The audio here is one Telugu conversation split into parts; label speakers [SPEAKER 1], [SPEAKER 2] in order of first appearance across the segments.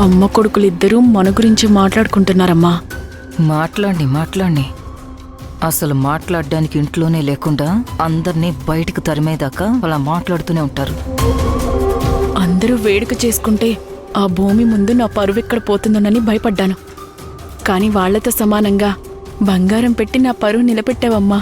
[SPEAKER 1] అమ్మ కొడుకులిద్దరూ మన గురించి మాట్లాడుకుంటున్నారమ్మా.
[SPEAKER 2] మాట్లాడి అసలు మాట్లాడడానికి ఇంట్లోనే లేకుండా అందర్నీ బయటికి తరిమేదాకా అలా మాట్లాడుతూనే ఉంటారు.
[SPEAKER 1] అందరూ వేడుక చేసుకుంటే ఆ భూమి ముందు నా పరువెక్కడ పోతుందోనని భయపడ్డాను. కాని వాళ్లతో సమానంగా బంగారం పెట్టి నా పరువు నిలబెట్టావమ్మా.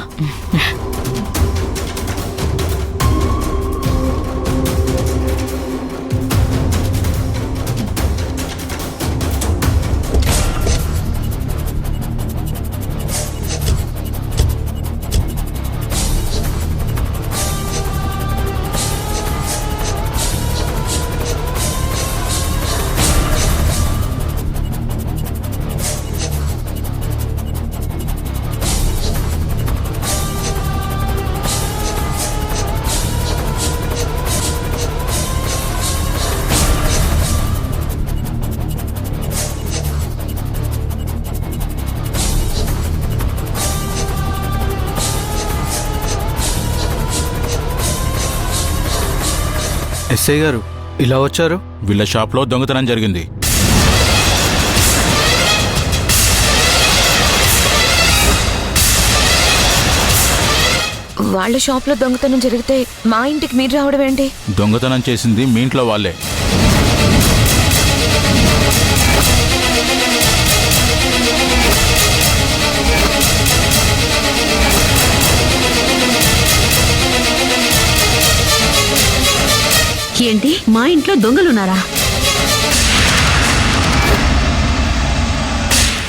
[SPEAKER 3] ఎస్ఐ గారు ఇలా వచ్చారు?
[SPEAKER 4] వీళ్ళ షాప్లో దొంగతనం జరిగింది.
[SPEAKER 5] వాళ్ళ షాప్లో దొంగతనం జరిగితే మా ఇంటికి మీరు రావడం ఏంటి?
[SPEAKER 4] దొంగతనం చేసింది మీ ఇంట్లో వాళ్ళే.
[SPEAKER 6] ఏంటి, మా ఇంట్లో దొంగలున్నారా?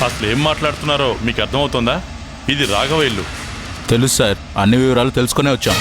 [SPEAKER 7] అసలు ఏం మాట్లాడుతున్నారో మీకు అర్థమవుతుందా? ఇది రాఘవ ఇల్లు.
[SPEAKER 4] తెలుసు సార్, అన్ని వివరాలు తెలుసుకునే వచ్చాం.